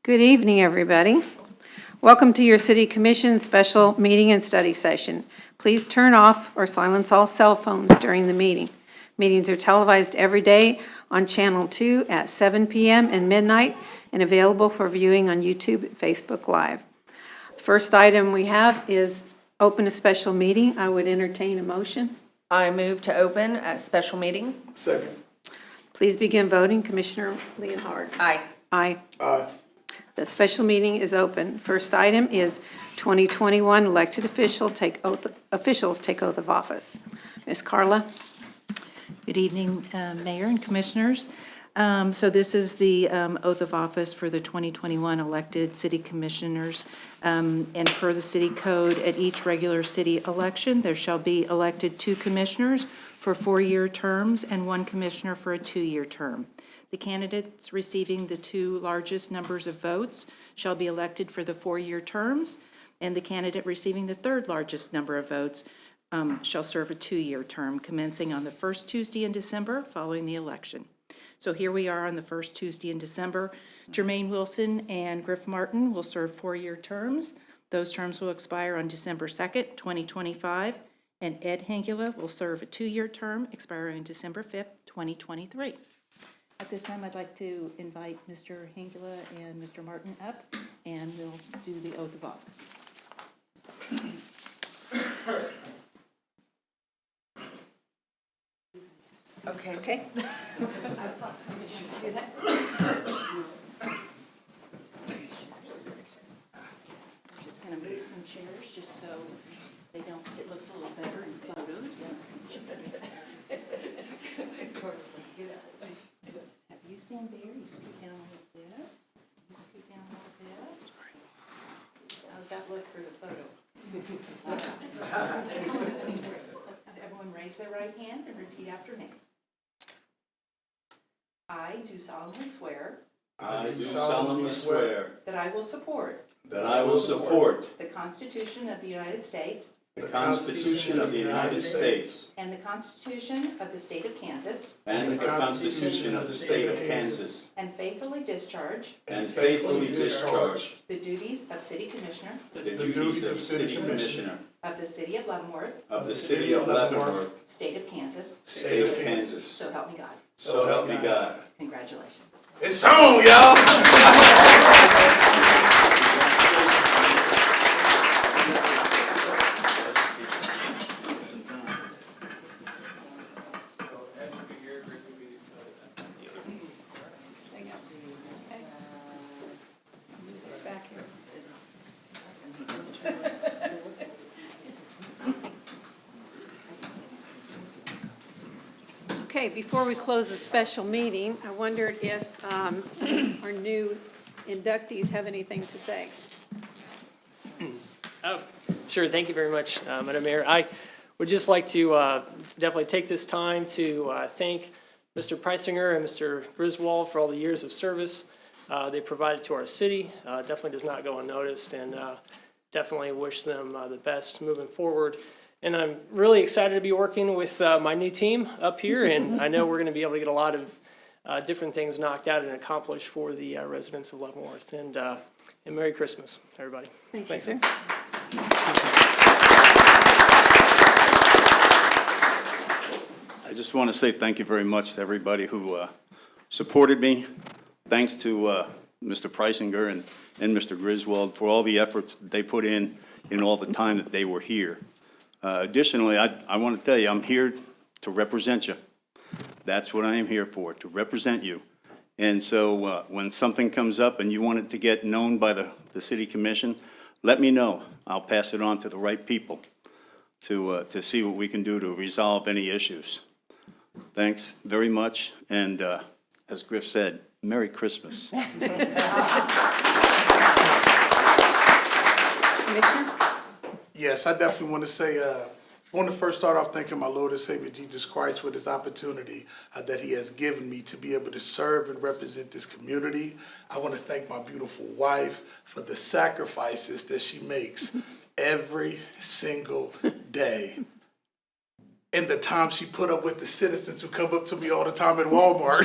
Good evening, everybody. Welcome to your City Commission special meeting and study session. Please turn off or silence all cell phones during the meeting. Meetings are televised every day on Channel 2 at 7 p.m. and midnight and available for viewing on YouTube and Facebook Live. First item we have is open a special meeting. I would entertain a motion. I move to open a special meeting. Second. Please begin voting. Commissioner Leonhard. Aye. Aye. Aye. The special meeting is open. First item is 2021 elected officials take oath of office. Ms. Carla. Good evening, Mayor and Commissioners. So this is the oath of office for the 2021 elected city commissioners. And per the city code, at each regular city election, there shall be elected 2 commissioners for 4-year terms and 1 commissioner for a 2-year term. The candidates receiving the 2 largest numbers of votes shall be elected for the 4-year terms, and the candidate receiving the 3rd largest number of votes shall serve a 2-year term, commencing on the first Tuesday in December following the election. So here we are on the first Tuesday in December. Jermaine Wilson and Griff Martin will serve 4-year terms. Those terms will expire on December 2nd, 2025, and Ed Hengula will serve a 2-year term expiring December 5th, 2023. At this time, I'd like to invite Mr. Hengula and Mr. Martin up, and we'll do the oath of office. Okay. We're just going to move some chairs just so they don't, it looks a little better in photos. Have you stand there? You scoot down a little bit. You scoot down a little bit. How's that look for the photo? Everyone raise their right hand and repeat after me. I do solemnly swear I do solemnly swear that I will support that I will support the Constitution of the United States the Constitution of the United States and the Constitution of the State of Kansas, and the Constitution of the State of Kansas, and faithfully discharge and faithfully discharge the duties of City Commissioner the duties of City Commissioner of the City of Leavenworth, of the City of Leavenworth, State of Kansas, State of Kansas. so help me God. So help me God. Congratulations. It's on, y'all! Okay, before we close the special meeting, I wondered if our new inductees have anything to say. Sure, thank you very much, Madam Mayor. I would just like to definitely take this time to thank Mr. Preisinger and Mr. Griswold for all the years of service they provided to our city. Definitely does not go unnoticed, and definitely wish them the best moving forward. And I'm really excited to be working with my new team up here, and I know we're going to be able to get a lot of different things knocked out and accomplished for the residents of Leavenworth. And Merry Christmas, everybody. Thanks, sir. I just want to say thank you very much to everybody who supported me. Thanks to Mr. Preisinger and Mr. Griswold for all the efforts that they put in all the time that they were here. Additionally, I want to tell you, I'm here to represent you. That's what I am here for, to represent you. And so when something comes up and you want it to get known by the City Commission, let me know. I'll pass it on to the right people to see what we can do to resolve any issues. Thanks very much, and as Griff said, Merry Christmas. Commissioner? Yes, I definitely want to say, I want to first start off thanking my Lord and Savior Jesus Christ for this opportunity that he has given me to be able to serve and represent this community. I want to thank my beautiful wife for the sacrifices that she makes every single day and the time she put up with the citizens who come up to me all the time at Walmart.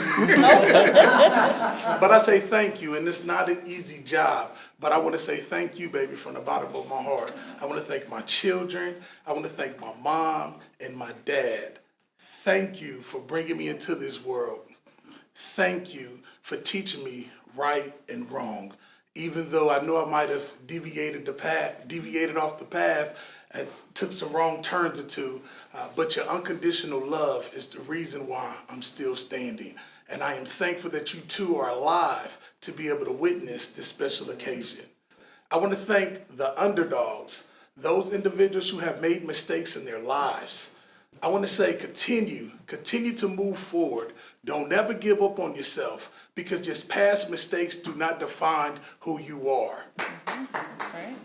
But I say thank you, and it's not an easy job, but I want to say thank you, baby, from the bottom of my heart. I want to thank my children. I want to thank my mom and my dad. Thank you for bringing me into this world. Thank you for teaching me right and wrong. Even though I know I might have deviated off the path, and took some wrong turns or two, but your unconditional love is the reason why I'm still standing. And I am thankful that you two are alive to be able to witness this special occasion. I want to thank the underdogs, those individuals who have made mistakes in their lives. I want to say continue to move forward. Don't ever give up on yourself, because just past mistakes do not define who you are. That's right.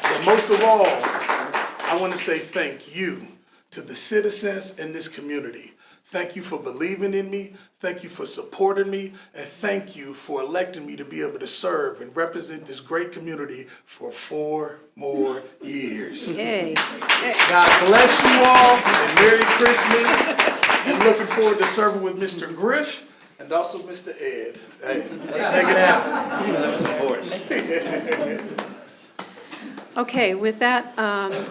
But most of all, I want to say thank you to the citizens in this community. Thank you for believing in me. Thank you for supporting me. And thank you for electing me to be able to serve and represent this great community for 4 more years. Yay. God bless you all, and Merry Christmas. And looking forward to serving with Mr. Griff and also Mr. Ed. Hey, let's make it happen. That was a horse. Okay, with that,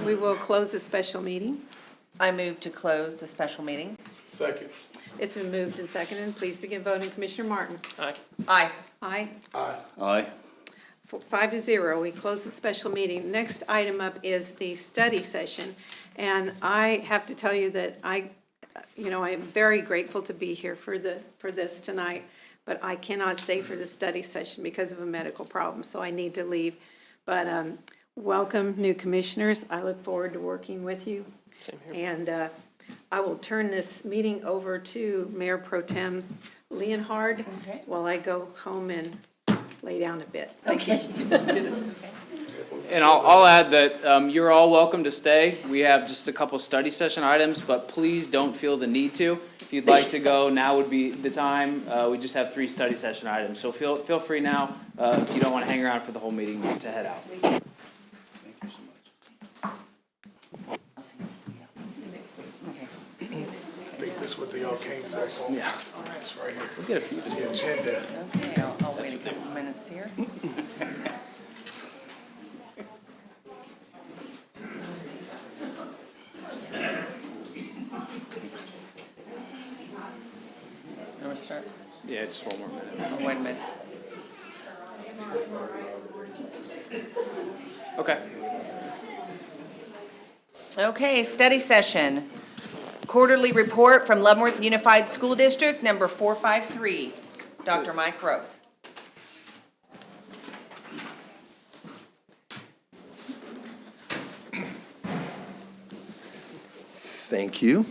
we will close the special meeting. I move to close the special meeting. Second. It's been moved and seconded. Please begin voting. Commissioner Martin? Aye. Aye. Aye. Aye. Aye. 5-0, we close the special meeting. Next item up is the study session. And I have to tell you that I am very grateful to be here for this tonight, but I cannot stay for the study session because of a medical problem, so I need to leave. But welcome, new commissioners. I look forward to working with you. Same here. And I will turn this meeting over to Mayor Pro Tem Leonhard Okay. while I go home and lay down a bit. Thank you. And I'll add that you're all welcome to stay. We have just a couple study session items, but please don't feel the need to. If you'd like to go, now would be the time. We just have 3 study session items, so feel free now, if you don't want to hang around for the whole meeting, to head out. Thank you so much. I'll see you next week. Okay. I think this is what they all came for. Paul. Yeah. It's right here. We'll get a few. The agenda. Okay, I'll wait a couple minutes here. You want to start? Yeah, just one more minute. Oh, wait a minute. Okay. Okay, study session. Quarterly report from Leavenworth Unified School District, number 453. Dr. Mike Roth. Thank you,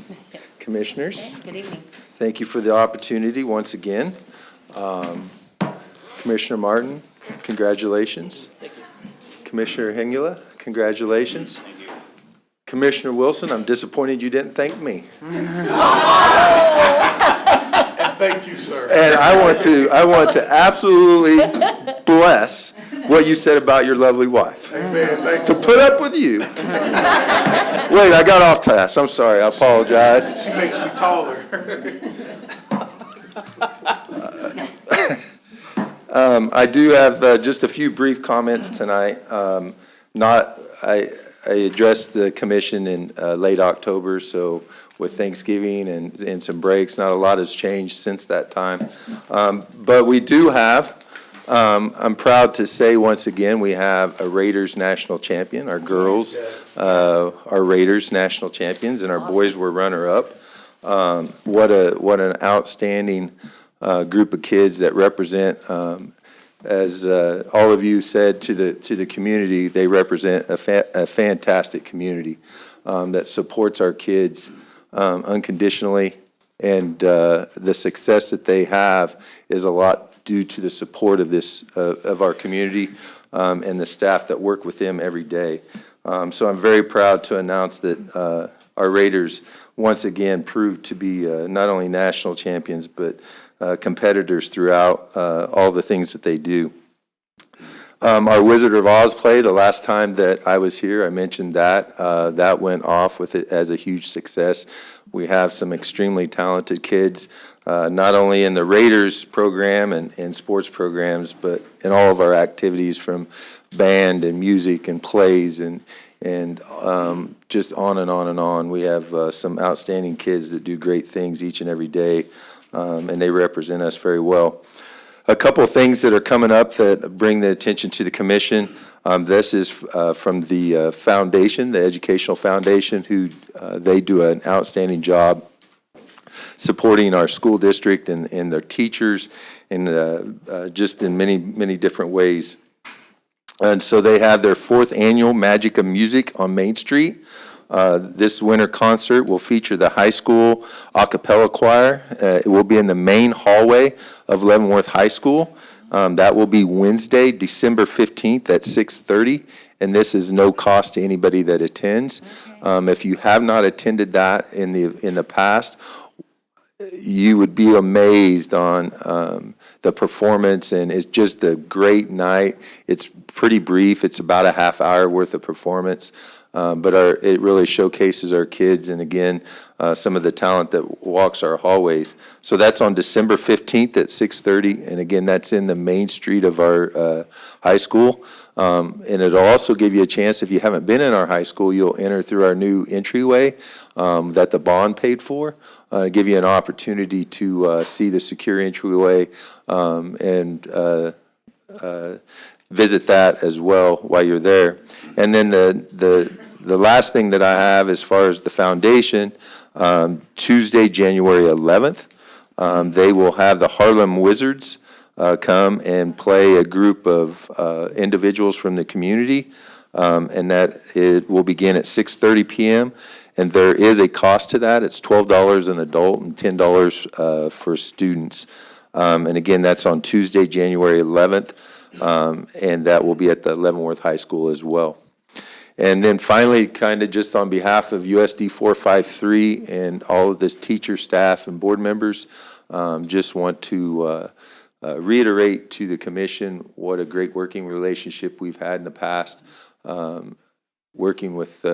Commissioners. Good evening. Thank you for the opportunity once again. Commissioner Martin, congratulations. Thank you. Commissioner Hengula, congratulations. Commissioner Wilson, I'm disappointed you didn't thank me. Thank you, sir. And I want to absolutely bless what you said about your lovely wife. Amen. Thank To you. put up with you. Wait, I got off task. I'm sorry. I apologize. She makes me taller. I do have just a few brief comments tonight. I addressed the commission in late October, so with Thanksgiving and some breaks, not a lot has changed since that time. But we do have, I'm proud to say once again, we have a Raiders national champion. Our girls are Raiders national champions, and our boys were runner-up. What an outstanding group of kids that represent, as all of you said to the community, they represent a fantastic community that supports our kids unconditionally, and the success that they have is a lot due to the support of our community and the staff that work with them every day. So I'm very proud to announce that our Raiders once again proved to be not only national champions, but competitors throughout all the things that they do. Our Wizard of Oz play, the last time that I was here, I mentioned that. That went off with it as a huge success. We have some extremely talented kids, not only in the Raiders program and sports programs, but in all of our activities from band and music and plays and just on and on and on. We have some outstanding kids that do great things each and every day, and they represent us very well. A couple of things that are coming up that bring the attention to the commission. This is from the foundation, the Educational Foundation, who they do an outstanding job supporting our school district and their teachers and just in many, many different ways. And so they have their 4th annual Magic of Music on Main Street. This winter concert will feature the high school a cappella choir. It will be in the main hallway of Leavenworth High School. That will be Wednesday, December 15th at 6:30, and this is no cost to anybody that attends. If you have not attended that in the past, you would be amazed on the performance, and it's just a great night. It's pretty brief. It's about a half hour worth of performance. But it really showcases our kids and, again, some of the talent that walks our hallways. So that's on December 15th at 6:30, and again, that's in the main street of our high school. And it'll also give you a chance, if you haven't been in our high school, you'll enter through our new entryway that the bond paid for. Give you an opportunity to see the secure entryway and visit that as well while you're there. And then the last thing that I have as far as the foundation, Tuesday, January 11th, they will have the Harlem Wizards come and play a group of individuals from the community, and that it will begin at 6:30 p.m., and there is a cost to that. It's $12 an adult and $10 for students. And again, that's on Tuesday, January 11th, and that will be at the Leavenworth High School as well. And then finally, kind of just on behalf of USD 453 and all of this teacher, staff, and board members, just want to reiterate to the commission what a great working relationship we've had in the past, working with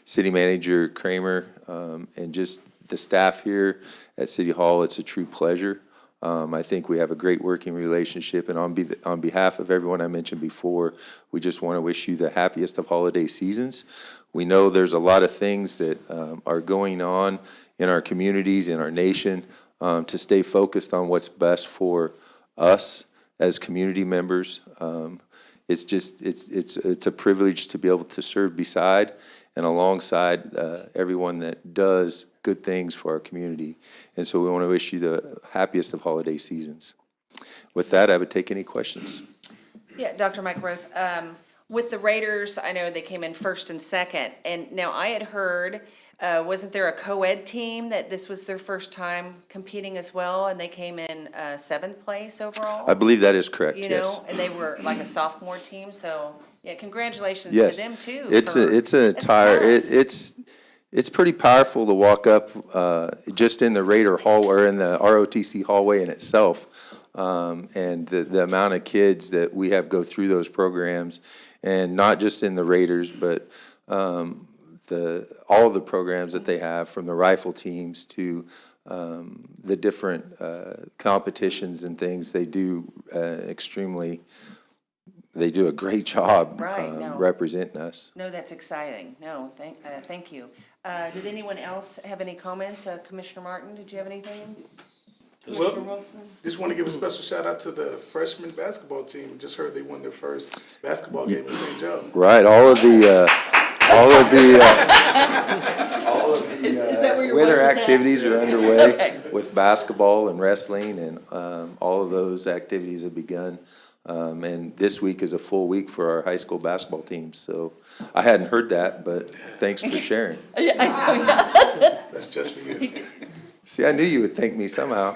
City Manager Kramer and just the staff here at City Hall. It's a true pleasure. I think we have a great working relationship, and on behalf of everyone I mentioned before, we just want to wish you the happiest of holiday seasons. We know there's a lot of things that are going on in our communities, in our nation, to stay focused on what's best for us as community members. It's a privilege to be able to serve beside and alongside everyone that does good things for our community. And so we want to wish you the happiest of holiday seasons. With that, I would take any questions. Yeah, Dr. Mike Roth, with the Raiders, I know they came in first and second, and now I had heard, wasn't there a co-ed team that this was their first time competing as well, and they came in 7th place overall? I believe that is correct, You yes. know, and they were like a sophomore team, so, yeah, congratulations to Yes. them too. It's pretty powerful to walk up just in the Raider hall or in the ROTC hallway in itself. And the amount of kids that we have go through those programs, and not just in the Raiders, but all of the programs that they have, from the rifle teams to the different competitions and things. They do they do a great job representing us. No, that's exciting. No, thank you. Did anyone else have any comments? Commissioner Martin, did you have anything? Commissioner Wilson? Just want to give a special shout out to the freshman basketball team. Just heard they won their first basketball game in St. Joe. Right, all of the winter activities are underway with basketball and wrestling, and all of those activities have begun. And this week is a full week for our high school basketball team. So I hadn't heard that, but thanks for sharing. That's just for you. See, I knew you would thank me somehow.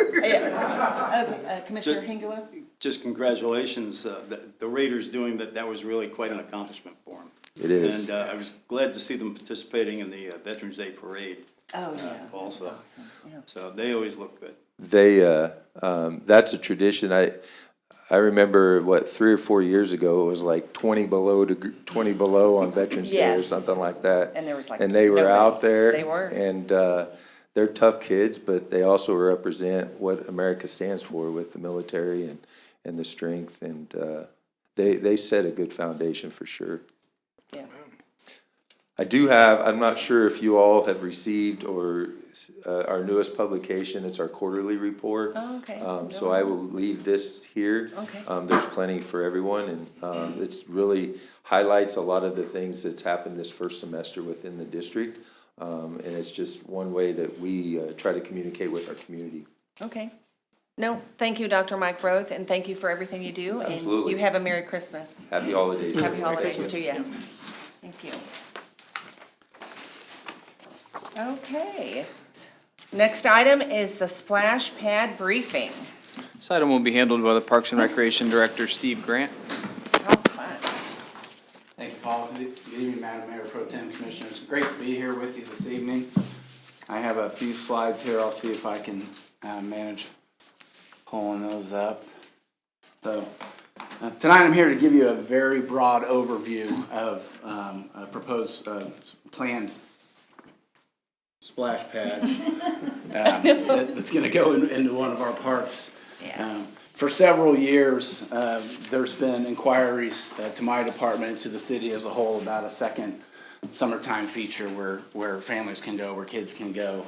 Commissioner Hengela? Just congratulations, the Raiders doing that. That was really quite an accomplishment for them. It is. And I was glad to see them participating in the Veterans Day Parade. Oh, yeah. Also. That's awesome. Yeah. So they always look good. That's a tradition. I remember, 3 or 4 years ago, it was like 20 below on Veterans Day or Yes. something like that. And there was like And they were nobody. out there. They were. And they're tough kids, but they also represent what America stands for with the military and the strength. And they set a good foundation for sure. Yeah. I do have, I'm not sure if you all have received or our newest publication, it's our quarterly report. Oh, okay. So I will leave this here. Okay. There's plenty for everyone, and it's really highlights a lot of the things that's happened this first semester within the district. And it's just one way that we try to communicate with our community. Okay. No, thank you, Dr. Mike Roth, and thank you for everything you do. Absolutely. And you have a Merry Christmas. Happy holidays. Happy holidays to you. Thank you. Okay. Next item is the splash pad briefing. This item will be handled by the Parks and Recreation Director, Steve Grant. How fun. Thank you, Paul. Good evening, Madam Mayor, Pro Tem Commissioners. Great to be here with you this evening. I have a few slides here. I'll see if I can manage pulling those up. So tonight I'm here to give you a very broad overview of a proposed planned splash pad that's going to go into one of our parks. Yeah. For several years, there's been inquiries to my department, to the city as a whole, about a second summertime feature where families can go, where kids can go,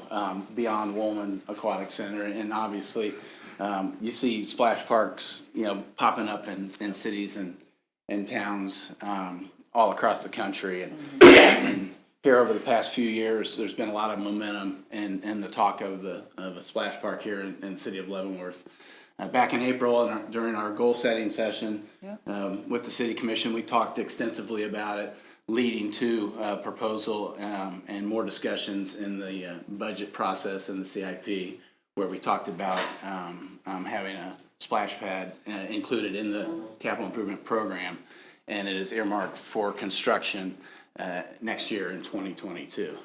beyond Woolman Aquatic Center. And obviously, you see splash parks, popping up in cities and towns all across the country. And here over the past few years, there's been a lot of momentum in the talk of a splash park here in the city of Leavenworth. Back in April, during our goal-setting session with the City Commission, we talked extensively about it, leading to a proposal and more discussions in the budget process and the CIP, where we talked about having a splash pad included in the capital improvement program, and it is earmarked for construction next year in 2022.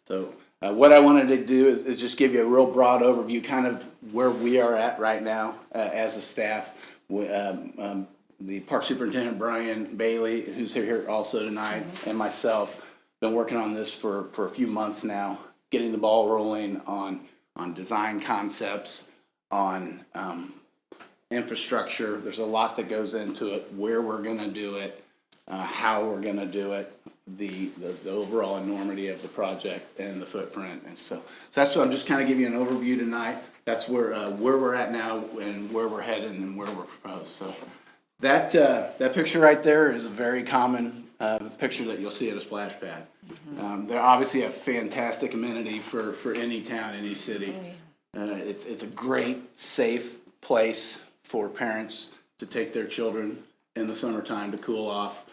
So what I wanted to do is just give you a real broad overview, kind of where we are at right now as a staff. The Park Superintendent, Brian Bailey, who's here also tonight, and myself, been working on this for a few months now, getting the ball rolling on design concepts, on infrastructure. There's a lot that goes into it, where we're going to do it, how we're going to do it, the overall enormity of the project and the footprint. And so that's what I'm just kind of giving you an overview tonight. That's where we're at now and where we're headed and where we're proposed. So that picture right there is a very common picture that you'll see at a splash pad. They're obviously a fantastic amenity for any town, any city. It's a great, safe place for parents to take their children in the summertime to cool off.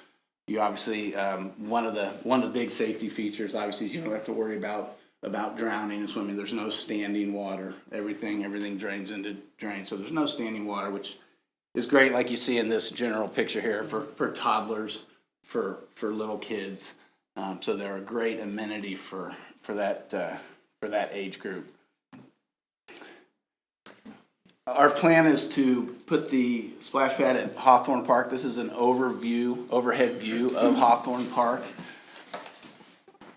You obviously, one of the big safety features, obviously, is you don't have to worry about drowning and swimming. There's no standing water. Everything drains into drains, so there's no standing water, which is great, like you see in this general picture here for toddlers, for little kids. So they're a great amenity for that age group. Our plan is to put the splash pad at Hawthorne Park. This is an overhead view of Hawthorne Park.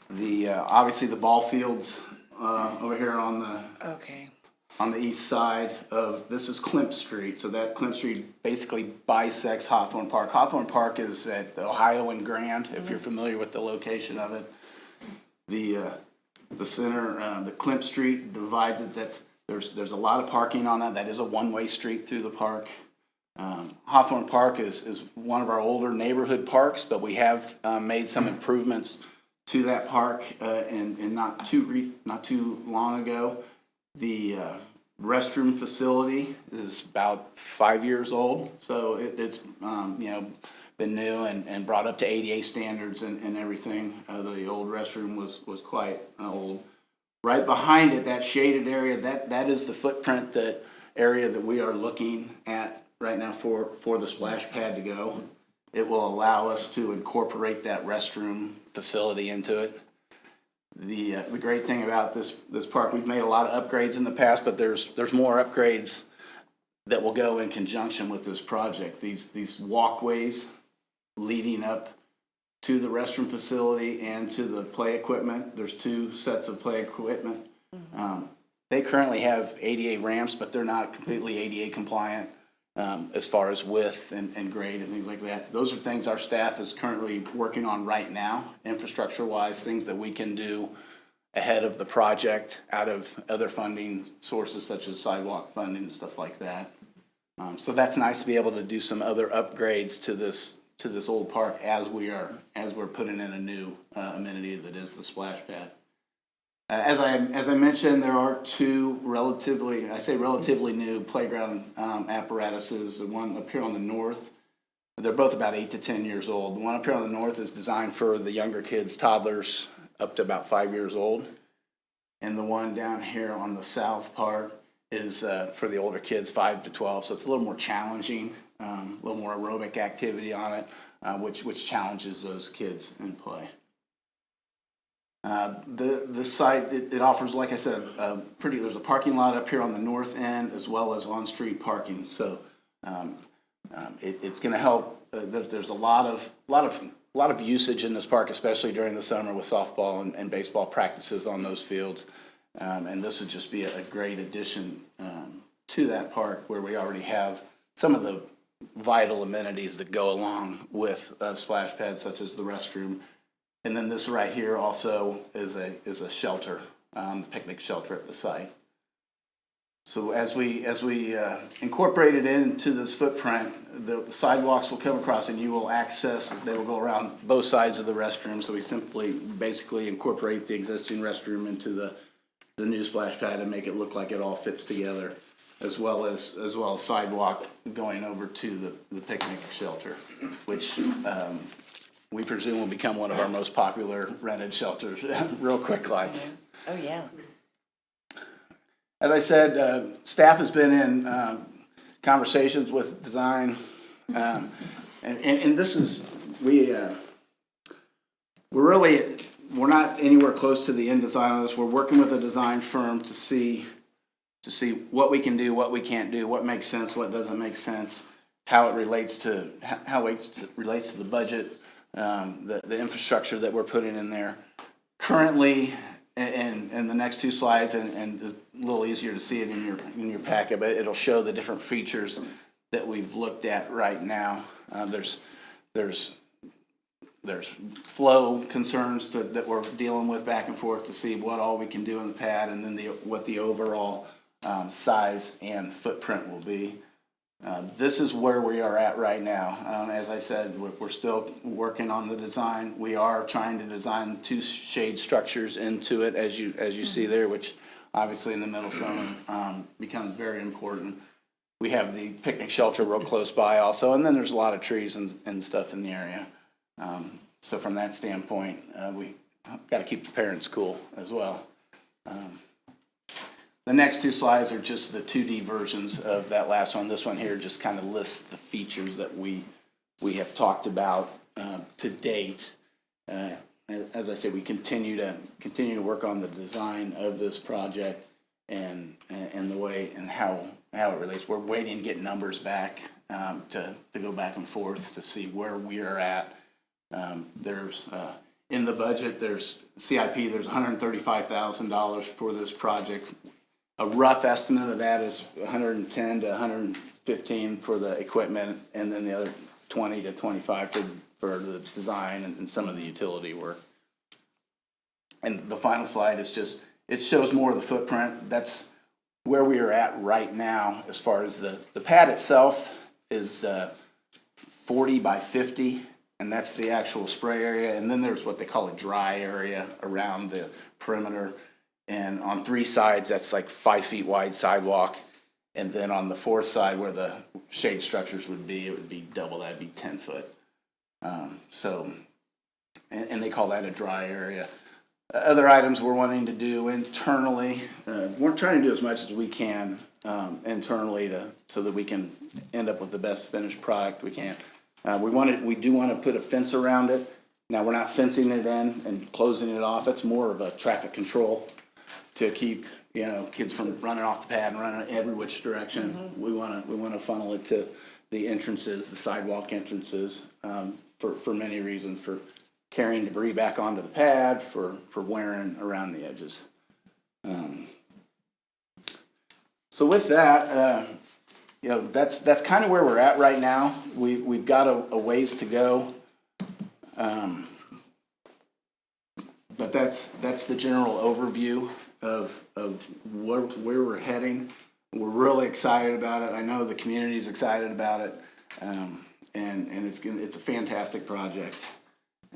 Obviously the ball fields over here on the east side of, this is Klimp Street. So that Klimp Street basically bisects Hawthorne Park. Hawthorne Park is at Ohio and Grand, if you're familiar with the location of it. The center, the Klimp Street divides it. There's a lot of parking on that. That is a one-way street through the park. Hawthorne Park is one of our older neighborhood parks, but we have made some improvements to that park and not too long ago. The restroom facility is about 5 years old, so it's been new and brought up to ADA standards and everything. The old restroom was quite old. Right behind it, that shaded area, that is the footprint, that area that we are looking at right now for the splash pad to go. It will allow us to incorporate that restroom facility into it. The great thing about this park, we've made a lot of upgrades in the past, but there's more upgrades that will go in conjunction with this project. These walkways leading up to the restroom facility and to the play equipment. There's 2 sets of play equipment. They currently have ADA ramps, but they're not completely ADA compliant as far as width and grade and things like that. Those are things our staff is currently working on right now, infrastructure-wise, things that we can do ahead of the project out of other funding sources such as sidewalk funding and stuff like that. So that's nice to be able to do some other upgrades to this old park as we're putting in a new amenity that is the splash pad. As I mentioned, there are 2 relatively new playground apparatuses. The one up here on the north, they're both about 8 to 10 years old. The one up here on the north is designed for the younger kids, toddlers up to about 5 years old. And the one down here on the south part is for the older kids, 5 to 12. So it's a little more challenging, a little more aerobic activity on it, which challenges those kids in play. The site, it offers, like I said, there's a parking lot up here on the north end as well as on-street parking. So it's going to help. There's a lot of usage in this park, especially during the summer with softball and baseball practices on those fields. And this would just be a great addition to that park where we already have some of the vital amenities that go along with splash pads, such as the restroom. And then this right here also is a shelter, the picnic shelter at the site. So as we incorporate it into this footprint, the sidewalks will come across and you will access, they will go around both sides of the restroom. So we simply basically incorporate the existing restroom into the new splash pad and make it look like it all fits together, as well as sidewalk going over to the picnic shelter, which we presume will become one of our most popular rented shelters real quick like. Oh, yeah. As I said, staff has been in conversations with design, and this is, we're not anywhere close to the end design of this. We're working with a design firm to see what we can do, what we can't do, what makes sense, what doesn't make sense, how it relates to the budget, the infrastructure that we're putting in there. Currently, in the next 2 slides, and a little easier to see it in your packet, but it'll show the different features that we've looked at right now. There's flow concerns that we're dealing with back and forth to see what all we can do in the pad, and then what the overall size and footprint will be. This is where we are at right now. As I said, we're still working on the design. We are trying to design 2 shade structures into it, as you see there, which obviously in the middle summer becomes very important. We have the picnic shelter real close by also, and then there's a lot of trees and stuff in the area. So from that standpoint, we got to keep the parents cool as well. The next 2 slides are just the 2D versions of that last one. This one here just kind of lists the features that we have talked about to date. As I said, we continue to work on the design of this project and the way and how it relates. We're waiting to get numbers back to go back and forth to see where we are at. There's in the budget, there's CIP, there's $135,000 for this project. A rough estimate of that is 110 to 115 for the equipment, and then the other 20 to 25 for the design and some of the utility work. And the final slide is just, it shows more of the footprint. That's where we are at right now as far as the pad itself is 40 by 50, and that's the actual spray area. And then there's what they call a dry area around the perimeter. And on 3 sides, that's like 5 feet wide sidewalk. And then on the 4th side where the shade structures would be, it would be double that, it'd be 10 foot. And they call that a dry area. Other items we're wanting to do internally, we're trying to do as much as we can internally so that we can end up with the best finished product we can. We do want to put a fence around it. Now, we're not fencing it in and closing it off. It's more of a traffic control to keep you know, kids from running off the pad and running every which direction. We wanna funnel it to the entrances, the sidewalk entrances, for many reasons, for carrying debris back onto the pad, for wearing around the edges. So with that, you know, that's kind of where we're at right now. We've got a ways to go. But that's the general overview of where we're heading. We're really excited about it. I know the community's excited about it. And it's a fantastic project.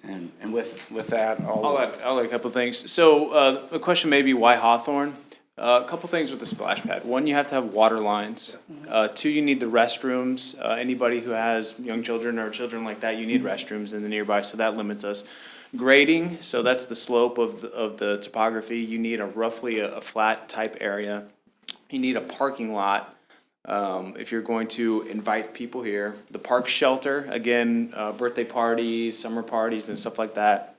And with that, I'll add a couple of things. So, the question may be why Hawthorne? A couple things with the splash pad. One, you have to have water lines. Two, you need the restrooms. Anybody who has young children or children like that, you need restrooms in the nearby, so that limits us. Grading, so that's the slope of the topography. You need roughly a flat type area. You need a parking lot. If you're going to invite people here, the park shelter, again, birthday parties, summer parties and stuff like that.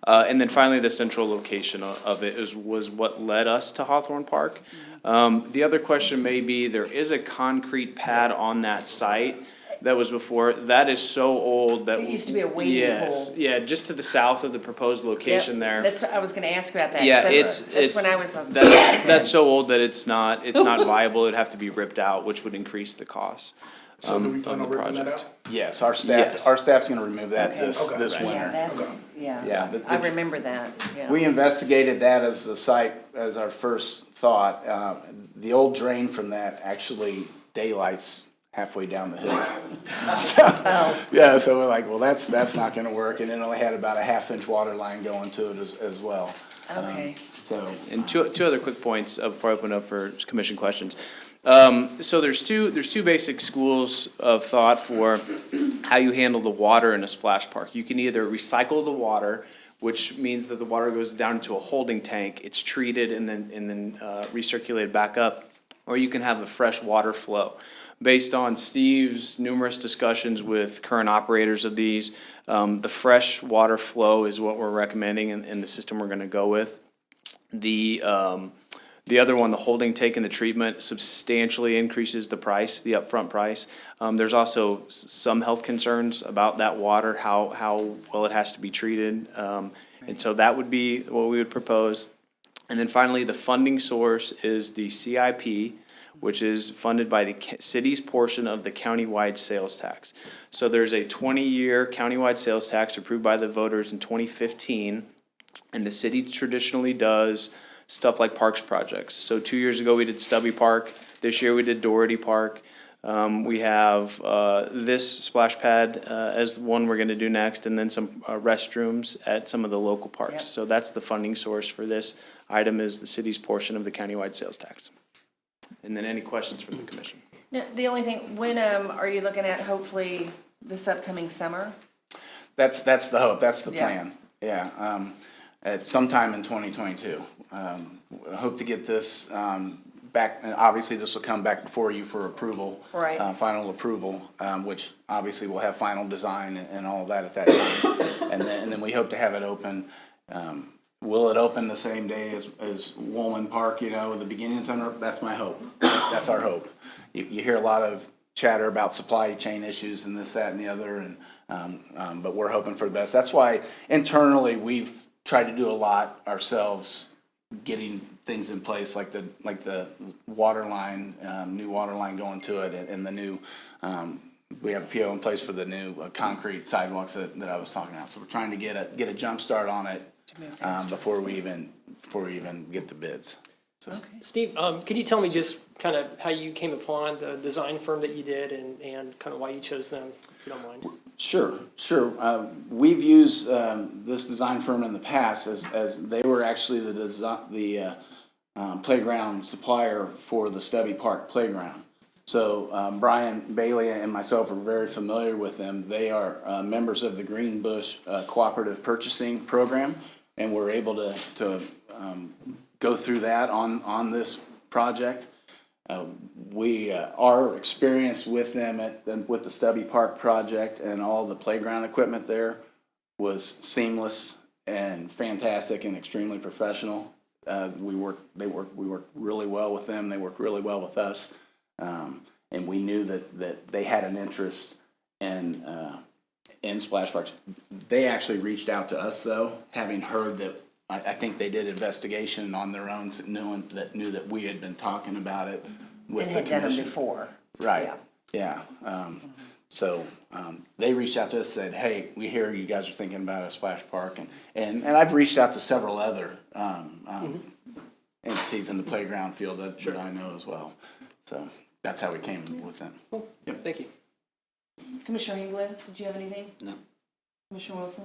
And then finally, the central location of it was what led us to Hawthorne Park. The other question may be, there is a concrete pad on that site that was before. That is so old that. It used to be a wading Yes, pool. yeah, just to the south of the proposed location there. That's, I was gonna ask about that. 'cause Yeah, that's- it's That's when I was. that's so old that it's not viable. It'd have to be ripped out, which would increase the cost. So do we plan of on the ripping that project. out? yes, our Yes. staff's gonna remove that Okay. this Okay. this Right. winter. Yeah, that's, Yeah, yeah, but I remember that, yeah. We investigated that as the site, as our first thought. The old drain from that actually daylights halfway down the hill. Yeah, so we're like, well, that's not gonna work, and it only had about a 1/2 inch water line going to it as well. Okay. So, And two other quick points before I open up for commission questions. So there's two basic schools of thought for how you handle the water in a splash park. You can either recycle the water, which means that the water goes down into a holding tank, it's treated and then recirculated back up, or you can have a fresh water flow. Based on Steve's numerous discussions with current operators of these, the fresh water flow is what we're recommending and the system we're gonna go with. The other one, the holding tank and the treatment, substantially increases the price, the upfront price. There's also some health concerns about that water, how well it has to be treated. And so that would be what we would propose. And then finally, the funding source is the CIP, which is funded by the city's portion of the countywide sales tax. So there's a 20-year countywide sales tax approved by the voters in 2015, and the city traditionally does stuff like parks projects. So 2 years ago, we did Stubby Park. This year, we did Doherty Park. We have this splash pad as one we're gonna do next, and then some restrooms at some of the local parks. Yep. So that's the funding source for this item, is the city's portion of the countywide sales tax. And then any questions from the commission? No, the only thing, when, are you looking at hopefully this upcoming summer? that's the hope, that's the Yeah. plan. Yeah, at sometime in 2022. I hope to get this, back, and obviously this will come back before you for approval. Right. Final approval, which obviously will have final design and all of that at that time. And then we hope to have it open. Will it open the same day as Woolman Park, you know, the beginning of summer? That's my hope. That's our hope. You hear a lot of chatter about supply chain issues and this, that, and the other, and, but we're hoping for the best. That's why internally, we've tried to do a lot ourselves, getting things in place, like the water line, new water line going to it, and the new, we have a PO in place for the new concrete sidewalks that I was talking about. So we're trying to get a jump start on it, before we even get the bids. So, Steve, can you tell me just kind of how you came upon the design firm that you did and kind of why you chose them, if you don't mind? Sure. We've used this design firm in the past as they were actually the playground supplier for the Stubby Park playground. So Brian Bailey and myself are very familiar with them. They are members of the Green Bush Cooperative Purchasing Program, and we're able to go through that on this project. Our experience with them with the Stubby Park project and all the playground equipment there was seamless and fantastic and extremely professional. we worked really well with them. They worked really well with us. And we knew that they had an interest in splash parks. They actually reached out to us though, having heard that, I think they did investigation on their own, knew that we had been talking about it with And the had done them commission. before. Right, Yeah. yeah. So they reached out to us, said, hey, we hear you guys are thinking about a splash park. And I've reached out to several other entities in the playground field that I know as well. So that's how we came with them. Yep, thank you. Commissioner England, did you have anything? No. Commissioner Wilson?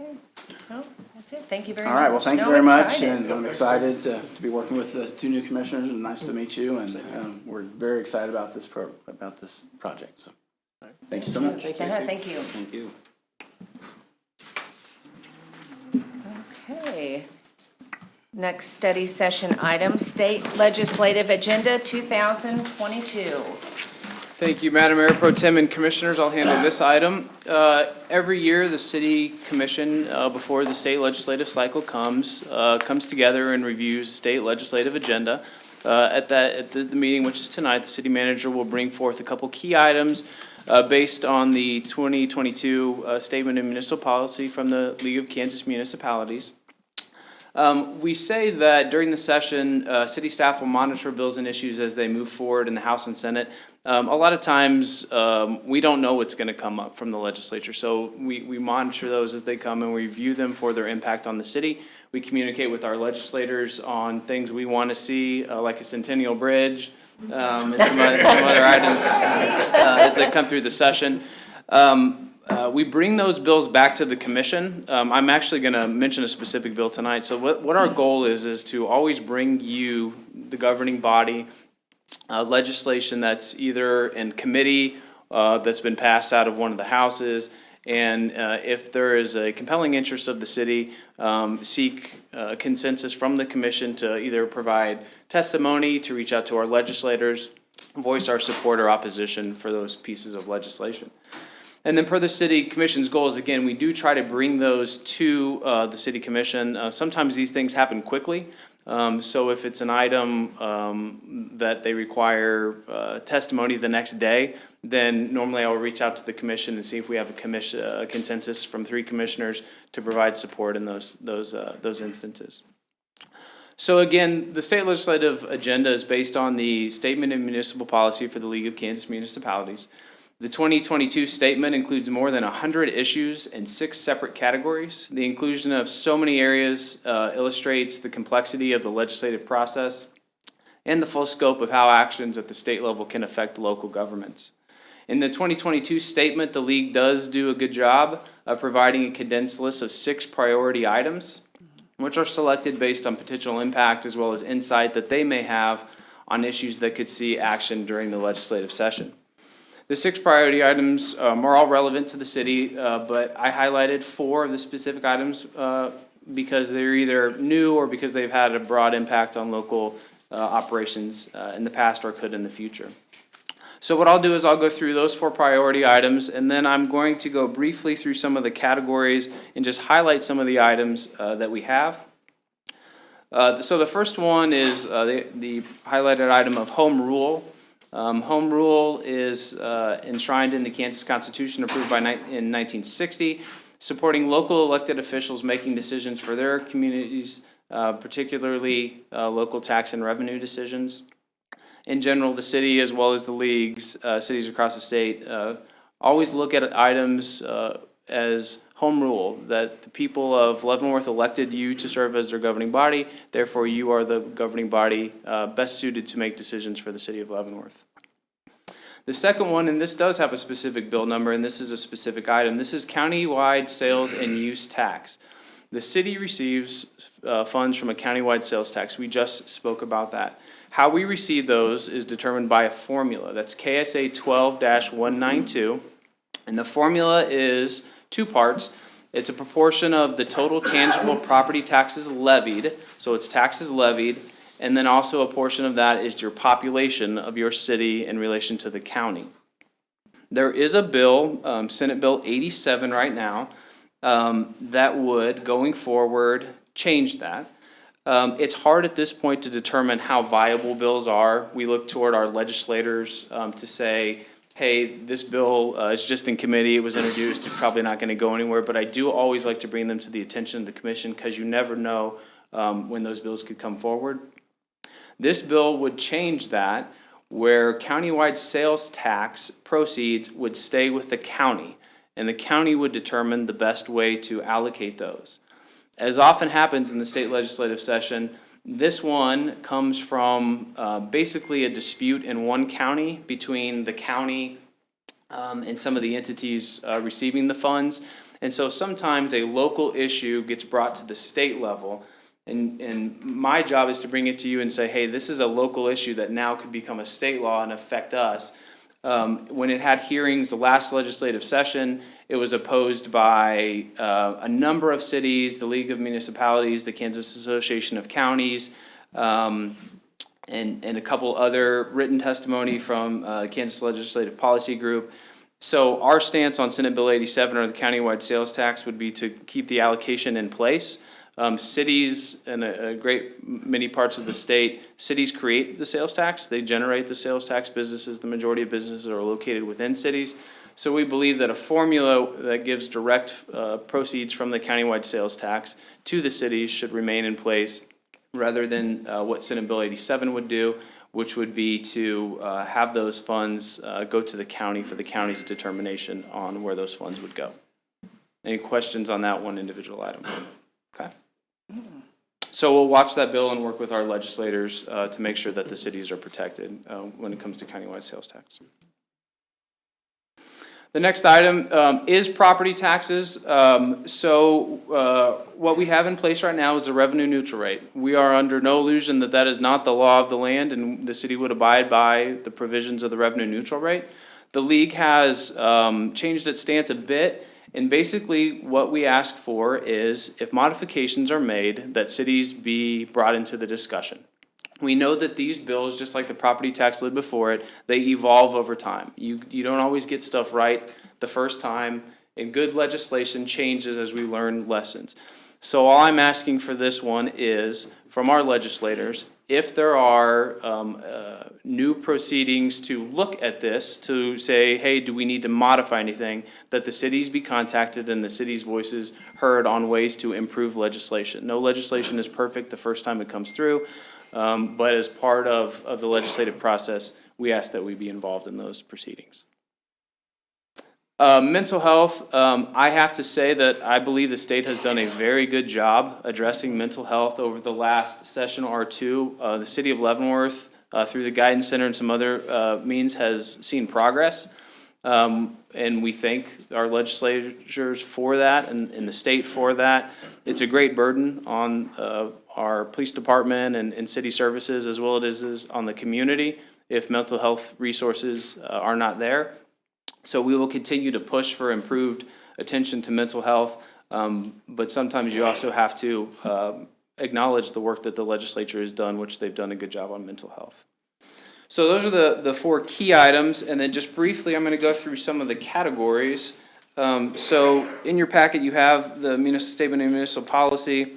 Okay, no, that's it. Thank you very much. All right, well, thank you No, very I'm much, excited. and I'm excited to be working with the two new commissioners, and nice to meet you, and we're very excited about this project, so. Thank you so much. Thank you. Thank you. Thank you. Okay. Next study session item, State Legislative Agenda 2022. Thank you, Madam Mayor Pro Tem and Commissioners. I'll handle this item. Every year, the City Commission, before the state legislative cycle comes together and reviews the state legislative agenda. At the meeting, which is tonight, the city manager will bring forth a couple key items based on the 2022 Statement of Municipal Policy from the League of Kansas Municipalities. We say that during the session, city staff will monitor bills and issues as they move forward in the House and Senate. A lot of times, we don't know what's going to come up from the legislature, so we monitor those as they come and we review them for their impact on the city. We communicate with our legislators on things we want to see, like a Centennial Bridge, and some other items as they come through the session. We bring those bills back to the commission. I'm actually going to mention a specific bill tonight. So what our goal is to always bring you, the governing body, legislation that's either in committee, that's been passed out of one of the houses, and if there is a compelling interest of the city, seek consensus from the commission to either provide testimony, to reach out to our legislators, voice our support or opposition for those pieces of legislation. And then per the city commission's goals, again, we do try to bring those to the city commission. Sometimes these things happen quickly. So if it's an item that they require testimony the next day, then normally I will reach out to the commission and see if we have a consensus from 3 commissioners to provide support in those instances. So again, the state legislative agenda is based on the Statement of Municipal Policy for the League of Kansas Municipalities. The 2022 statement includes more than 100 issues in 6 separate categories. The inclusion of so many areas illustrates the complexity of the legislative process and the full scope of how actions at the state level can affect local governments. In the 2022 statement, the League does do a good job of providing a condensed list of 6 priority items, which are selected based on potential impact as well as insight that they may have on issues that could see action during the legislative session. The 6 priority items are all relevant to the city, but I highlighted 4 of the specific items because they're either new or because they've had a broad impact on local operations in the past or could in the future. So what I'll do is I'll go through those 4 priority items, and then I'm going to go briefly through some of the categories and just highlight some of the items that we have. So the first one is the highlighted item of home rule. Home rule is enshrined in the Kansas Constitution approved in 1960, supporting local elected officials making decisions for their communities, particularly local tax and revenue decisions. In general, the city as well as the leagues, cities across the state, always look at items as home rule, that the people of Leavenworth elected you to serve as their governing body, therefore you are the governing body best suited to make decisions for the city of Leavenworth. The second one, and this does have a specific bill number, and this is a specific item, this is countywide sales and use tax. The city receives funds from a countywide sales tax. We just spoke about that. How we receive those is determined by a formula. That's KSA 12-192, and the formula is 2 parts. It's a proportion of the total tangible property taxes levied, so it's taxes levied, and then also a portion of that is your population of your city in relation to the county. There is a bill, Senate Bill 87 right now, that would, going forward, change that. It's hard at this point to determine how viable bills are. We look toward our legislators to say, hey, this bill is just in committee, it was introduced, it's probably not gonna go anywhere, but I do always like to bring them to the attention of the commission, because you never know when those bills could come forward. This bill would change that, where countywide sales tax proceeds would stay with the county, and the county would determine the best way to allocate those. As often happens in the state legislative session, this one comes from basically a dispute in one county between the county and some of the entities receiving the funds. And so sometimes a local issue gets brought to the state level. And my job is to bring it to you and say, hey, this is a local issue that now could become a state law and affect us. When it had hearings the last legislative session, it was opposed by a number of cities, the League of Municipalities, the Kansas Association of Counties, and a couple other written testimony from Kansas Legislative Policy Group. So our stance on Senate Bill 87, or the countywide sales tax, would be to keep the allocation in place. Cities in a great many parts of the state, cities create the sales tax. They generate the sales tax. Businesses, the majority of businesses are located within cities. So we believe that a formula that gives direct proceeds from the countywide sales tax to the cities should remain in place, rather than what Senate Bill 87 would do, which would be to have those funds go to the county for the county's determination on where those funds would go. Any questions on that one individual item? Okay. So we'll watch that bill and work with our legislators to make sure that the cities are protected when it comes to countywide sales tax. The next item is property taxes. What we have in place right now is a revenue neutral rate. We are under no illusion that that is not the law of the land, and the city would abide by the provisions of the revenue neutral rate. The league has changed its stance a bit, and basically what we ask for is, if modifications are made, that cities be brought into the discussion. We know that these bills, just like the property tax lid before it, they evolve over time. You don't always get stuff right the first time, and good legislation changes as we learn lessons. So all I'm asking for this one is, from our legislators, if there are new proceedings to look at this, to say, hey, do we need to modify anything, that the cities be contacted and the cities' voices heard on ways to improve legislation. No legislation is perfect the first time it comes through. But as part of the legislative process, we ask that we be involved in those proceedings. Mental health, I have to say that I believe the state has done a very good job addressing mental health over the last session or two. The city of Leavenworth, through the Guidance Center and some other means, has seen progress. And we thank our legislators for that and the state for that. It's a great burden on our police department and city services, as well as it is on the community, if mental health resources are not there. So we will continue to push for improved attention to mental health, but sometimes you also have to acknowledge the work that the legislature has done, which they've done a good job on mental health. So those are the four key items, and then just briefly, I'm going to go through some of the categories. So in your packet, you have the municipal statement of municipal policy.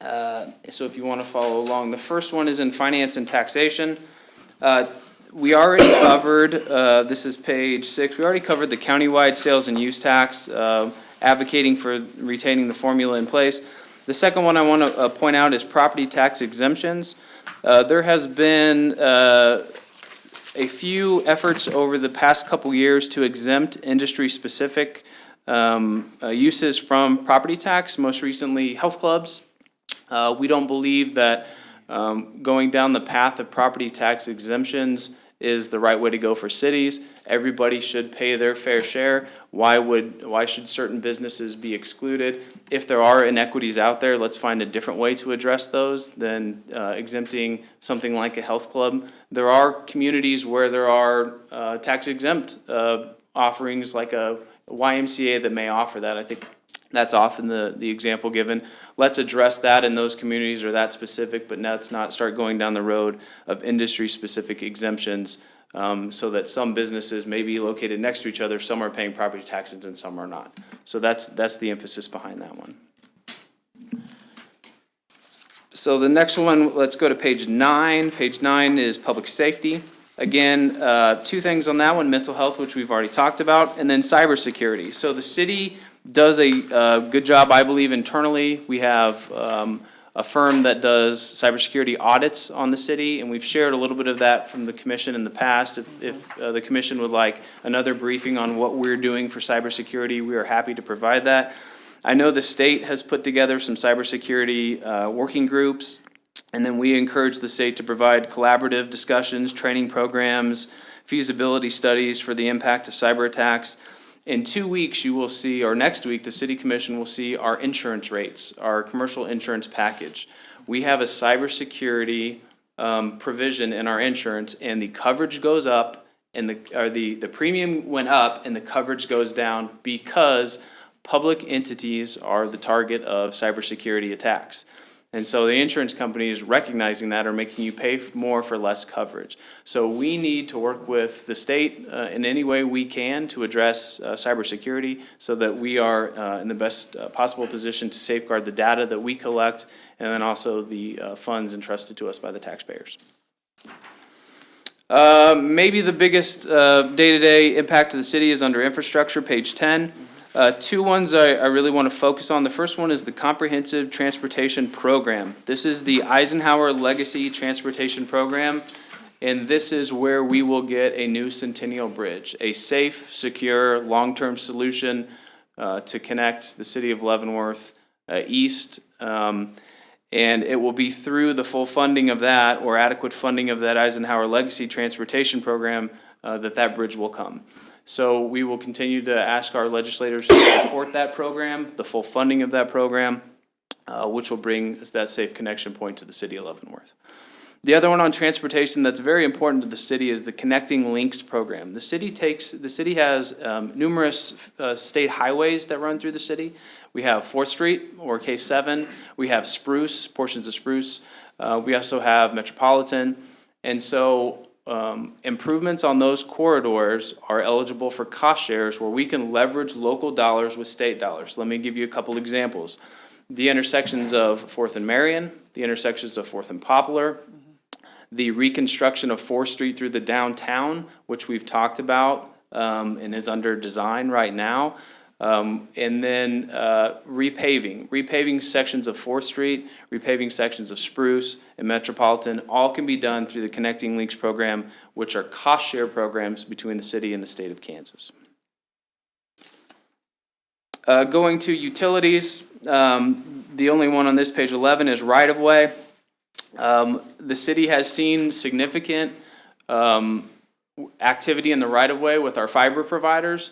So if you want to follow along, the first one is in finance and taxation. We already covered, this is page 6, we already covered the countywide sales and use tax, advocating for retaining the formula in place. The second one I want to point out is property tax exemptions. There has been a few efforts over the past couple years to exempt industry-specific uses from property tax, most recently health clubs. We don't believe that going down the path of property tax exemptions is the right way to go for cities. Everybody should pay their fair share. Why should certain businesses be excluded? If there are inequities out there, let's find a different way to address those than exempting something like a health club. There are communities where there are tax exempt offerings, like a YMCA, that may offer that. I think that's often the example given. Let's address that in those communities, or that specific, but let's not start going down the road of industry-specific exemptions, so that some businesses may be located next to each other, some are paying property taxes and some are not. So that's the emphasis behind that one. So the next one, let's go to page 9. Page 9 is public safety. Again, two things on that one, mental health, which we've already talked about, and then cybersecurity. So the city does a good job, I believe, internally. We have a firm that does cybersecurity audits on the city, and we've shared a little bit of that from the commission in the past. If the commission would like another briefing on what we're doing for cybersecurity, we are happy to provide that. I know the state has put together some cybersecurity working groups, and then we encourage the state to provide collaborative discussions, training programs, feasibility studies for the impact of cyber attacks. In 2 weeks, you will see, or next week, the city commission will see our insurance rates, our commercial insurance package. We have a cybersecurity provision in our insurance, and the coverage goes up, and the premium went up, and the coverage goes down because public entities are the target of cybersecurity attacks. And so the insurance companies, recognizing that, are making you pay more for less coverage. So we need to work with the state in any way we can to address cybersecurity so that we are in the best possible position to safeguard the data that we collect and then also the funds entrusted to us by the taxpayers. Maybe the biggest day-to-day impact to the city is under infrastructure, page 10. Two ones I really want to focus on. The first one is the Comprehensive Transportation Program. This is the Eisenhower Legacy Transportation Program, and this is where we will get a new Centennial Bridge, a safe, secure, long-term solution to connect the city of Leavenworth east. And it will be through the full funding of that, or adequate funding of that Eisenhower Legacy Transportation Program, that bridge will come. So we will continue to ask our legislators to support that program, the full funding of that program, which will bring us that safe connection point to the city of Leavenworth. The other one on transportation that's very important to the city is the Connecting Links program. The city has numerous state highways that run through the city. We have 4th Street, or K7. We have Spruce, portions of Spruce. We also have Metropolitan. And so improvements on those corridors are eligible for cost shares where we can leverage local dollars with state dollars. Let me give you a couple examples. The intersections of 4th and Marion, the intersections of 4th and Poplar, the reconstruction of 4th Street through the downtown, which we've talked about and is under design right now. And then repaving sections of 4th Street, repaving sections of Spruce and Metropolitan, all can be done through the Connecting Links program, which are cost share programs between the city and the state of Kansas. Going to utilities, the only one on this page 11 is right-of-way. The city has seen significant activity in the right-of-way with our fiber providers.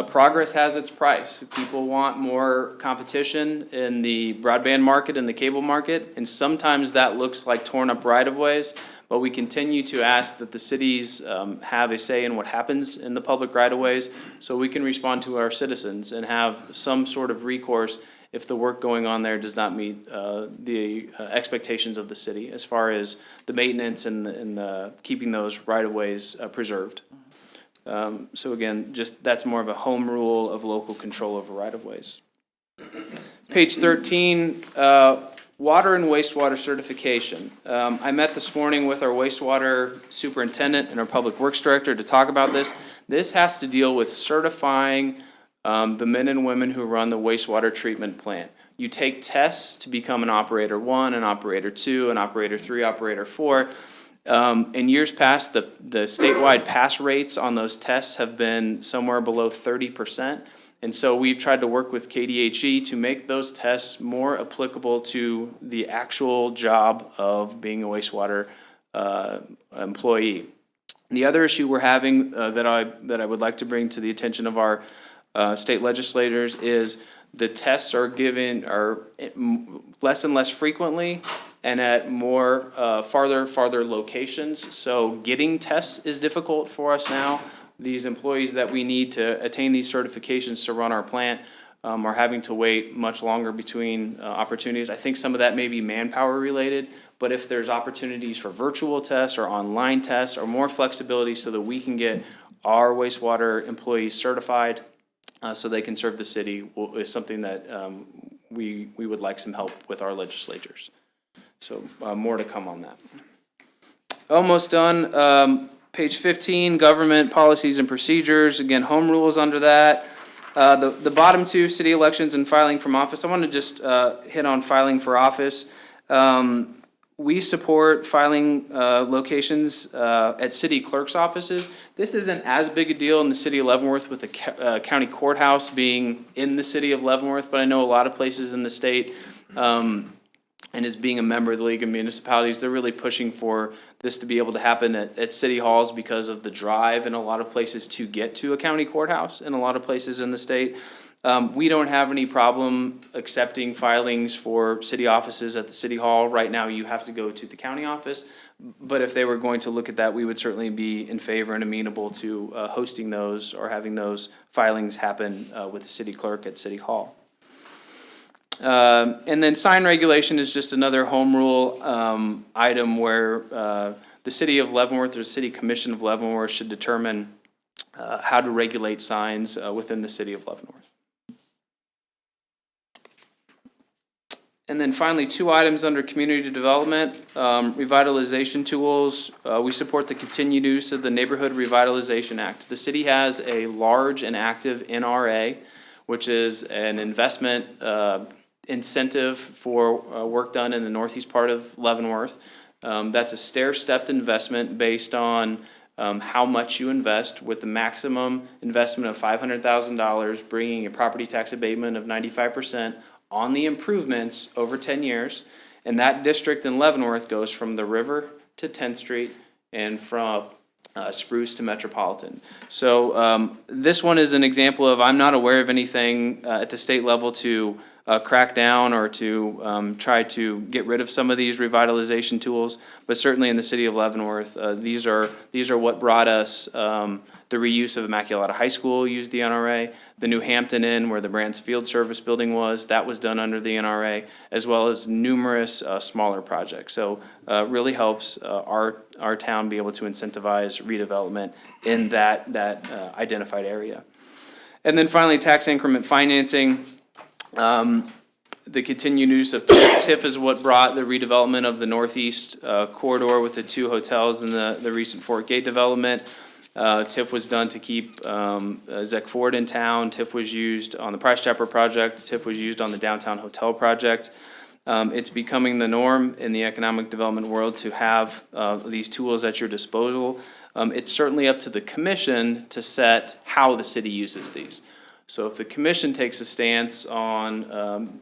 Progress has its price. People want more competition in the broadband market and the cable market, and sometimes that looks like torn up right-of-ways, but we continue to ask that the cities have a say in what happens in the public right-of-ways so we can respond to our citizens and have some sort of recourse if the work going on there does not meet the expectations of the city as far as the maintenance and keeping those right-of-ways preserved. So again, that's more of a home rule of local control over right-of-ways. Page 13, water and wastewater certification. I met this morning with our wastewater superintendent and our public works director to talk about this. This has to deal with certifying the men and women who run the wastewater treatment plant. You take tests to become an operator 1, an operator 2, an operator 3, operator 4. In years past, the statewide pass rates on those tests have been somewhere below 30%. And so we've tried to work with KDHE to make those tests more applicable to the actual job of being a wastewater employee. The other issue we're having that I would like to bring to the attention of our state legislators is the tests are less and less frequently and at more farther locations. So getting tests is difficult for us now. These employees that we need to attain these certifications to run our plant are having to wait much longer between opportunities. I think some of that may be manpower related, but if there's opportunities for virtual tests or online tests or more flexibility so that we can get our wastewater employees certified so they can serve the city is something that we would like some help with our legislators. So more to come on that. Almost done. Page 15, government policies and procedures. Again, home rules under that. The bottom two, city elections and filing from office. I want to just hit on filing for office. We support filing locations at city clerk's offices. This isn't as big a deal in the city of Leavenworth with the county courthouse being in the city of Leavenworth, but I know a lot of places in the state, and as being a member of the League of Municipalities, they're really pushing for this to be able to happen at city halls because of the drive in a lot of places to get to a county courthouse in a lot of places in the state. We don't have any problem accepting filings for city offices at the city hall. Right now, you have to go to the county office. But if they were going to look at that, we would certainly be in favor and amenable to hosting those or having those filings happen with the city clerk at city hall. And then sign regulation is just another home rule item where the city of Leavenworth or the city commission of Leavenworth should determine how to regulate signs within the city of Leavenworth. And then finally, two items under community development, revitalization tools. We support the continued use of the Neighborhood Revitalization Act. The city has a large and active NRA, which is an investment incentive for work done in the northeast part of Leavenworth. That's a stair-stepped investment based on how much you invest, with the maximum investment of $500,000, bringing a property tax abatement of 95% on the improvements over 10 years. And that district in Leavenworth goes from the river to 10th Street and from Spruce to Metropolitan. So this one is an example of, I'm not aware of anything at the state level to crack down or to try to get rid of some of these revitalization tools, but certainly in the city of Leavenworth, these are what brought us the reuse of Immaculata High School used the NRA, the New Hampton Inn where the Brands Field Service building was, that was done under the NRA, as well as numerous smaller projects. So really helps our town be able to incentivize redevelopment in that identified area. And then finally, tax increment financing. The continued use of TIF. TIF is what brought the redevelopment of the northeast corridor with the two hotels and the recent Fort Gate development. TIF was done to keep Zec Ford in town. TIF was used on the Price Chopper project. TIF was used on the downtown hotel project. It's becoming the norm in the economic development world to have these tools at your disposal. It's certainly up to the commission to set how the city uses these. So if the commission takes a stance on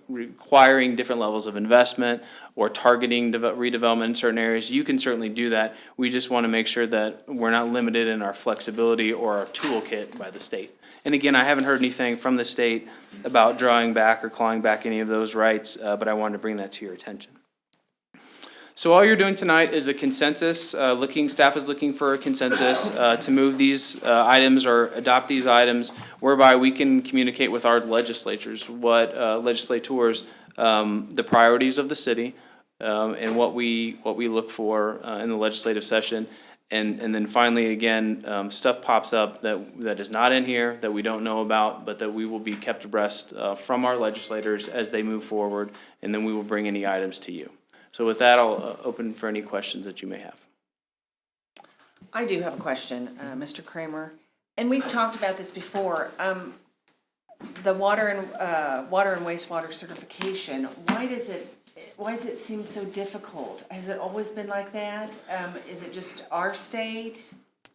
requiring different levels of investment or targeting redevelopment in certain areas, you can certainly do that. We just want to make sure that we're not limited in our flexibility or our toolkit by the state. And again, I haven't heard anything from the state about drawing back or clawing back any of those rights, but I wanted to bring that to your attention. So all you're doing tonight is a consensus, staff is looking for a consensus to move these items or adopt these items, whereby we can communicate with our legislators the priorities of the city and what we look for in the legislative session. And then finally, again, stuff pops up that is not in here, that we don't know about, but that we will be kept abreast from our legislators as they move forward, and then we will bring any items to you. So with that, I'll open for any questions that you may have. I do have a question, Mr. Kramer, and we've talked about this before. The water and wastewater certification, why does it seem so difficult? Has it always been like that? Is it just our state?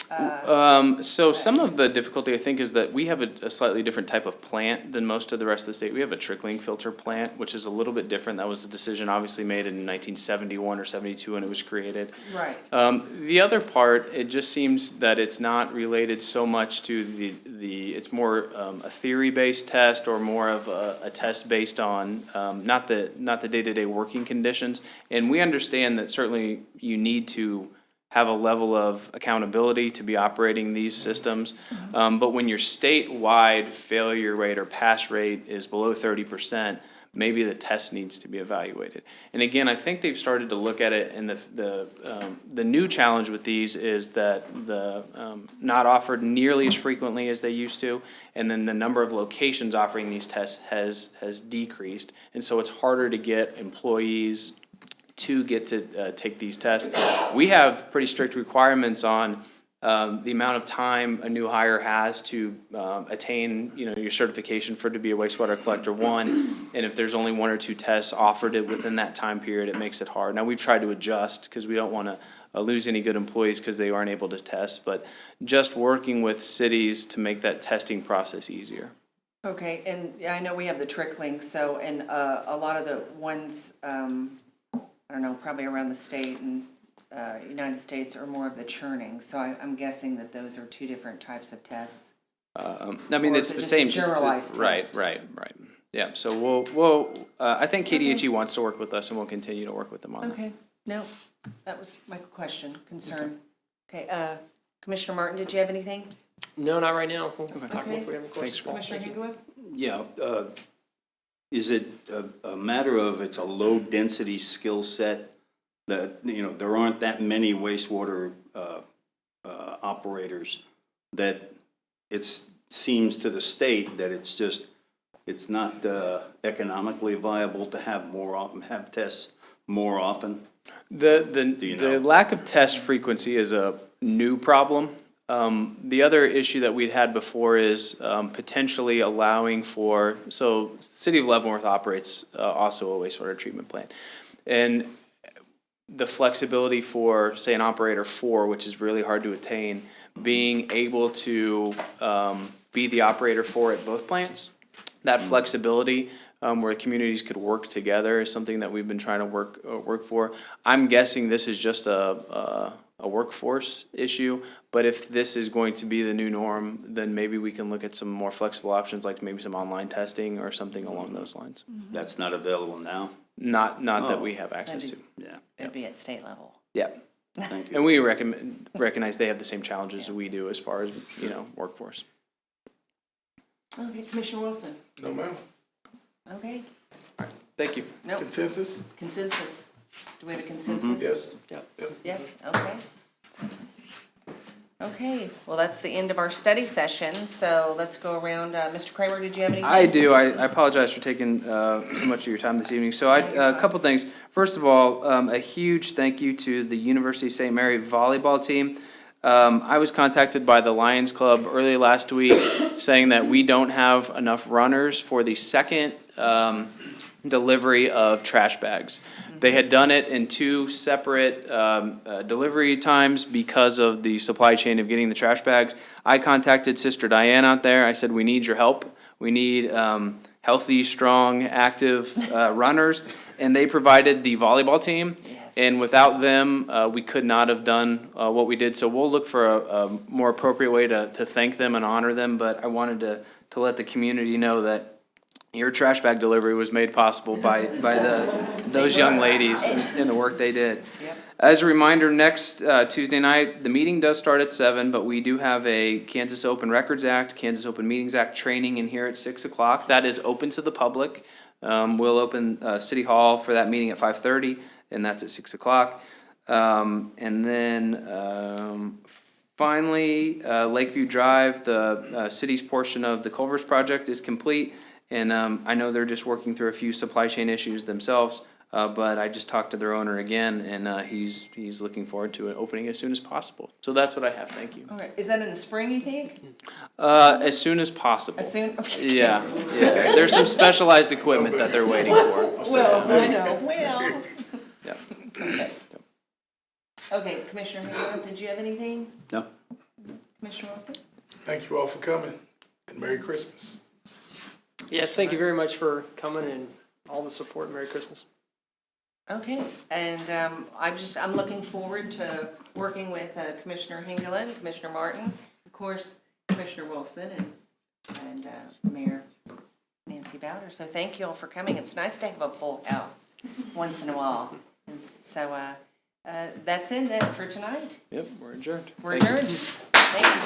So some of the difficulty, I think, is that we have a slightly different type of plant than most of the rest of the state. We have a trickling filter plant, which is a little bit different. That was a decision obviously made in 1971 or 72 when it was created. Right. The other part, it just seems that it's not related so much to it's more a theory-based test or more of a test based on not the day-to-day working conditions. And we understand that certainly you need to have a level of accountability to be operating these systems. But when your statewide failure rate or pass rate is below 30%, maybe the test needs to be evaluated. And again, I think they've started to look at it, and the new challenge with these is that not offered nearly as frequently as they used to, and then the number of locations offering these tests has decreased. And so it's harder to get employees to get to take these tests. We have pretty strict requirements on the amount of time a new hire has to attain, your certification for to be a wastewater collector one. And if there's only 1 or 2 tests offered within that time period, it makes it hard. Now, we've tried to adjust because we don't want to lose any good employees because they aren't able to test, but just working with cities to make that testing process easier. Okay, and I know we have the trickling, so, and a lot of the ones, I don't know, probably around the state and United States are more of the churning, so I'm guessing that those are 2 different types of tests. I mean, Or it's is it the just a same. generalized Right, test? right. Yeah, so we'll, I think KDHE wants to work with us and we'll continue to work with them on that. Okay, no, that was my question, concern. Okay, Commissioner Martin, did you have anything? No, not right now. We'll talk more if we have any questions. Commissioner Higginbotham? Yeah, is it a matter of it's a low-density skill set that, there aren't that many wastewater operators that it seems to the state that it's not economically viable to have tests more often? The lack of test frequency is a new problem. The other issue that we'd had before is potentially allowing for, so City of Leavenworth operates also a wastewater treatment plant. And the flexibility for, say, an operator 4, which is really hard to attain, being able to be the operator 4 at both plants, that flexibility where communities could work together is something that we've been trying to work for. I'm guessing this is just a workforce issue, but if this is going to be the new norm, then maybe we can look at some more flexible options, like maybe some online testing or something along those lines. That's not available now? Not that we have access to. Yeah, It'd be at state level. Yeah. thank you. And we recognize they have the same challenges we do as far as, workforce. Okay, Commissioner Wilson? No, ma'am. Okay, Thank you. no, Consensus? consensus. Do we have a consensus? Yes. Yes, okay. Consensus. Okay, well, that's the end of our study session, so let's go around. Mr. Kramer, did you have anything? I do. I apologize for taking so much of your time this evening. So a couple things. First of all, a huge thank you to the University of St. Mary volleyball team. I was contacted by the Lions Club early last week saying that we don't have enough runners for the second delivery of trash bags. They had done it in 2 separate delivery times because of the supply chain of getting the trash bags. I contacted Sister Diane out there. I said, we need your help. We need healthy, strong, active runners. And they provided the volleyball team. Yes. And without them, we could not have done what we did. So we'll look for a more appropriate way to thank them and honor them. But I wanted to let the community know that your trash bag delivery was made possible by those young ladies and the work they did. Yep. As a reminder, next Tuesday night, the meeting does start at 7, but we do have a Kansas Open Records Act, Kansas Open Meetings Act training in here at 6 o'clock. That is open to the public. We'll open City Hall for that meeting at 5:30, and that's at 6 o'clock. And then finally, Lakeview Drive, the city's portion of the Culver's project is complete. And I know they're just working through a few supply chain issues themselves, but I just talked to their owner again, and he's looking forward to it opening as soon as possible. So that's what I have. Thank you. All right, is that in the spring, you think? As soon as possible. As soon? Okay. Yeah. There's some specialized equipment that they're waiting for. Well, I know, well. Yeah. Okay. Okay, Commissioner Higginbotham, did you have anything? No? Commissioner Wilson? Thank you all for coming, and Merry Christmas. Yes, thank you very much for coming and all the support. Merry Christmas. Okay, and I'm looking forward to working with Commissioner Hingeland, Commissioner Martin, of course, Commissioner Wilson, and Mayor Nancy Bowder. So thank you all for coming. It's nice to have a full house once in a while. And so that's it then for tonight. Yep, we're adjourned. We're adjourned. Thanks.